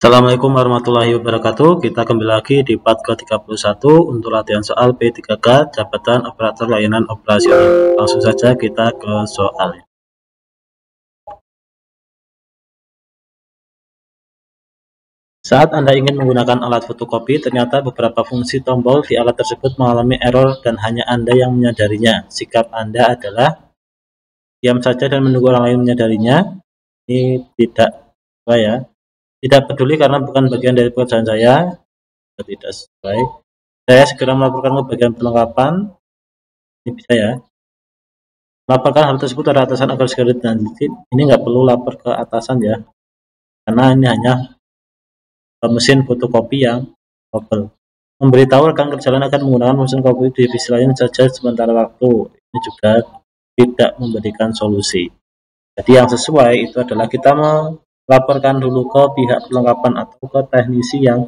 Assalamualaikum warahmatullahi wabarakatuh. Kita kembali lagi di part ke-31 untuk latihan soal P3K Jabatan Operator Layanan Operasional. Langsung saja kita ke soalnya. Saat Anda ingin menggunakan alat fotokopi, ternyata beberapa fungsi tombol di alat tersebut mengalami error dan hanya Anda yang menyadarinya. Sikap Anda adalah diam saja dan menunggu orang lain menyadarinya. Ini tidak tidak peduli karena bukan bagian dari pekerjaan saya. Tidak sesuai. Saya segera melaporkan ke bagian perlengkapan. Ini bisa ya. Laporkan hal tersebut pada atasan agar segera ditindaklanjuti. Ini nggak perlu lapor ke atasan ya, karena ini hanya mesin fotokopi yang trouble. Memberitahu rekan kerja lain akan menggunakan mesin kopi di divisi lain saja sementara waktu. Ini juga tidak memberikan solusi. Jadi yang sesuai itu adalah kita melaporkan dulu ke pihak perlengkapan atau ke teknisi yang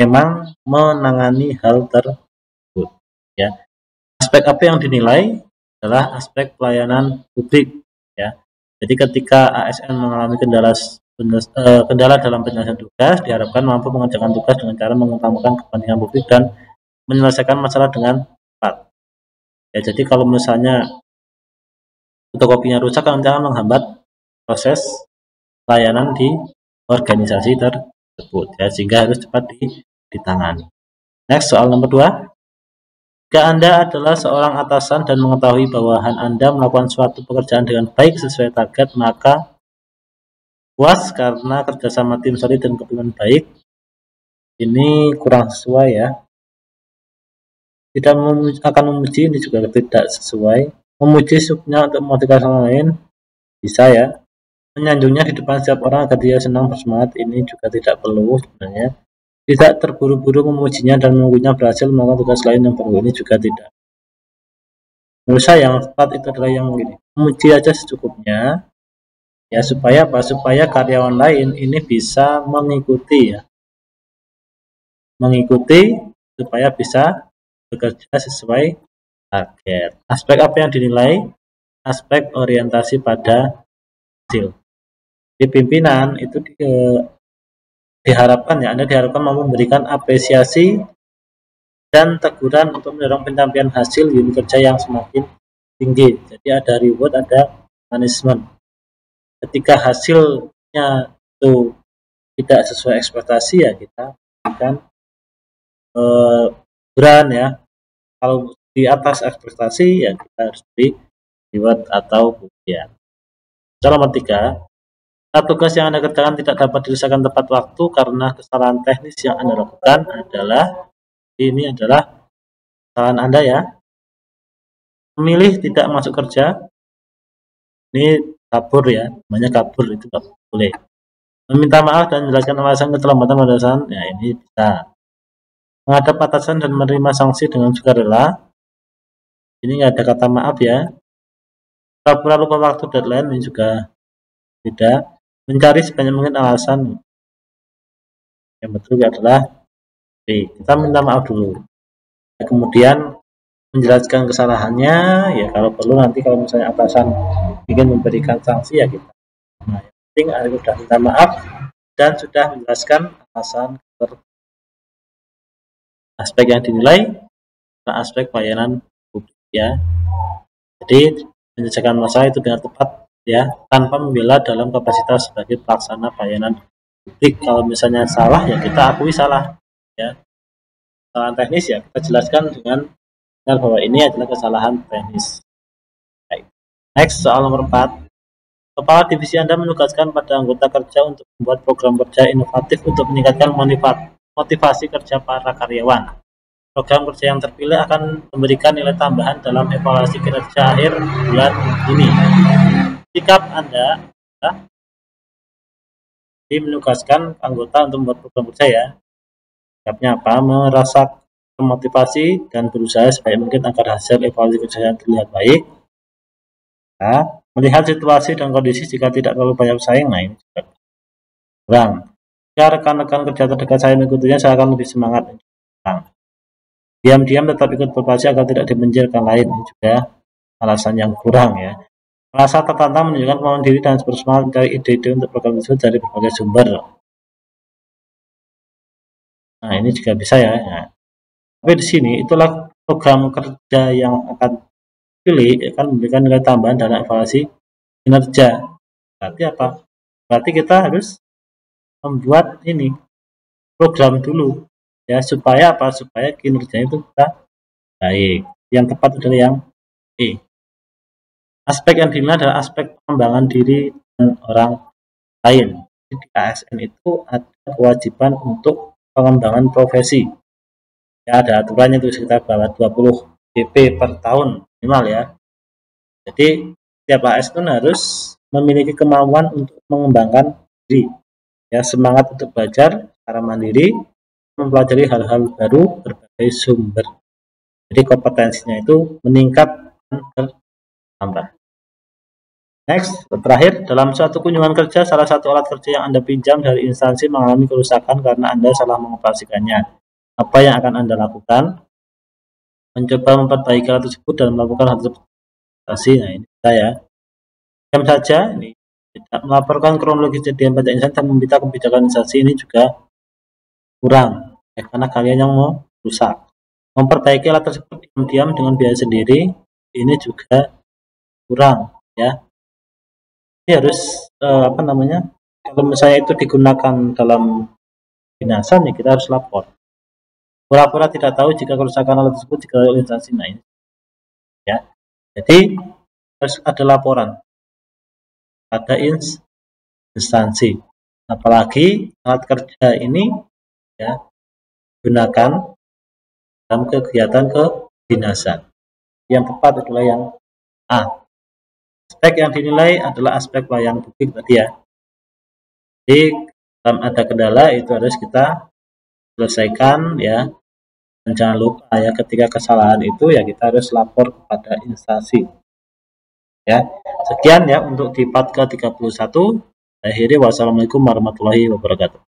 memang menangani hal tersebut ya. Aspek apa yang dinilai adalah aspek pelayanan publik ya. Jadi ketika ASN mengalami kendala dalam penyelesaian tugas, diharapkan mampu mengerjakan tugas dengan cara mengutamakan kepentingan publik dan menyelesaikan masalah dengan cepat. Ya, jadi kalau misalnya fotokopinya rusak, kan jangan menghambat proses layanan di organisasi tersebut ya, sehingga harus cepat ditangani. Next, soal nomor 2. Jika Anda adalah seorang atasan dan mengetahui bawahan Anda melakukan suatu pekerjaan dengan baik sesuai target, maka puas karena kerjasama tim solid dan kepemimpinan baik. Ini kurang sesuai ya. Tidak akan memuji, ini juga tidak sesuai. Memuji subnya untuk memotivasi orang lain bisa ya. Menyanjungnya di depan setiap orang agar dia senang bersemangat, ini juga tidak perlu sebenarnya. Tidak terburu-buru memujinya dan menunggunya berhasil melakukan tugas lain yang perlu, ini juga tidak. Menurut saya yang tepat itu adalah yang begini, memuji aja secukupnya ya, supaya apa? Supaya karyawan lain ini bisa mengikuti ya, supaya bisa bekerja sesuai target. Aspek apa yang dinilai? Aspek orientasi pada hasil. Di pimpinan itu diharapkan ya, Anda diharapkan mampu memberikan apresiasi dan teguran untuk mendorong pencapaian hasil unit kerja yang semakin tinggi. Jadi ada reward, ada punishment. Ketika hasilnya itu tidak sesuai ekspektasi ya, kita berikan teguran ya. Kalau di atas ekspektasi ya, kita harus beri reward atau pujian. Soal nomor 3. Tugas yang Anda kerjakan tidak dapat diselesaikan tepat waktu karena kesalahan teknis yang Anda lakukan adalah kesalahan Anda ya. Memilih tidak masuk kerja, ini kabur ya, namanya kabur, itu nggak boleh. Meminta maaf dan menjelaskan alasan keterlambatan atasan, ya ini bisa. Menghadap atasan dan menerima sanksi dengan sukarela, ini nggak ada kata maaf ya. Pura-pura lupa waktu deadline, ini juga tidak. Mencari sebanyak mungkin alasan, yang betul adalah B. Kita minta maaf dulu, kemudian menjelaskan kesalahannya ya, kalau perlu nanti kalau misalnya atasan ingin memberikan sanksi ya kita. Nah, yang penting sudah minta maaf dan sudah menjelaskan alasan. Aspek yang dinilai adalah aspek pelayanan publik ya. Jadi menyelesaikan masalah itu dengan tepat ya, tanpa membela dalam kapasitas sebagai pelaksana pelayanan publik. Kalau misalnya salah ya kita akui salah ya. Kesalahan teknis ya kita jelaskan dengan bahwa ini adalah kesalahan teknis. Next, soal nomor 4. Kepala divisi Anda menugaskan pada anggota kerja untuk membuat program kerja inovatif untuk meningkatkan motivasi kerja para karyawan. Program kerja yang terpilih akan memberikan nilai tambahan dalam evaluasi kinerja akhir bulan ini. Sikap Anda menugaskan anggota untuk membuat program kerja ya. Sikapnya apa? Merasa termotivasi dan berusaha sebaik mungkin agar hasil evaluasi kerja terlihat baik. Nah, melihat situasi dan kondisi jika tidak terlalu banyak pesaing, nah ini juga kurang. Jika rekan-rekan kerja terdekat saya mengikutinya, saya akan lebih semangat. Diam-diam tetap ikut berpartisipasi agar tidak dimenjilkan lain, ini juga alasan yang kurang ya. Merasa tertantang menunjukkan kemampuan diri dan bersemangat mencari ide-ide untuk program tersebut dari berbagai sumber. Nah, ini juga bisa ya. Nah, tapi di sini itulah program kerja yang akan pilih akan memberikan nilai tambahan dalam evaluasi kinerja. Berarti apa? Berarti kita harus membuat ini program dulu ya, supaya apa? Supaya kinerja itu kita baik. Yang tepat adalah yang E. Aspek yang dinilai adalah aspek pengembangan diri dan orang lain. Di ASN itu ada kewajiban untuk pengembangan profesi. Ya, ada aturannya itu sekitar bahwa 20 BP per tahun minimal ya. Jadi setiap ASN harus memiliki kemampuan untuk mengembangkan diri. Ya, semangat untuk belajar secara mandiri, mempelajari hal-hal baru berbagai sumber. Jadi kompetensinya itu meningkat dan bertambah. Next, terakhir, dalam suatu kunjungan kerja, salah satu alat kerja yang Anda pinjam dari instansi mengalami kerusakan karena Anda salah mengoperasikannya. Apa yang akan Anda lakukan? Mencoba memperbaiki alat tersebut dan melakukan hal tersebut. Nah, ini saya. Diam saja, ini tidak melaporkan kronologi kejadian pada instansi dan meminta kebijakan instansi ini juga kurang, ya, karena kalian yang mau rusak. Memperbaiki alat tersebut diam-diam dengan biaya sendiri, ini juga kurang, ya. Ini harus kalau misalnya itu digunakan dalam kedinasan ya kita harus lapor. Pura-pura tidak tahu jika kerusakan alat tersebut diketahui oleh instansi lain. Ya, jadi harus ada laporan pada instansi. Apalagi alat kerja ini ya gunakan dalam kegiatan kedinasan. Yang tepat adalah yang A. Aspek yang dinilai adalah aspek pelayanan publik tadi ya. Jadi dalam ada kendala itu harus kita selesaikan ya. Dan jangan lupa ya ketika kesalahan itu ya kita harus lapor kepada instansi. Ya. Sekian ya untuk di part ke-31. Akhirnya wassalamualaikum warahmatullahi wabarakatuh.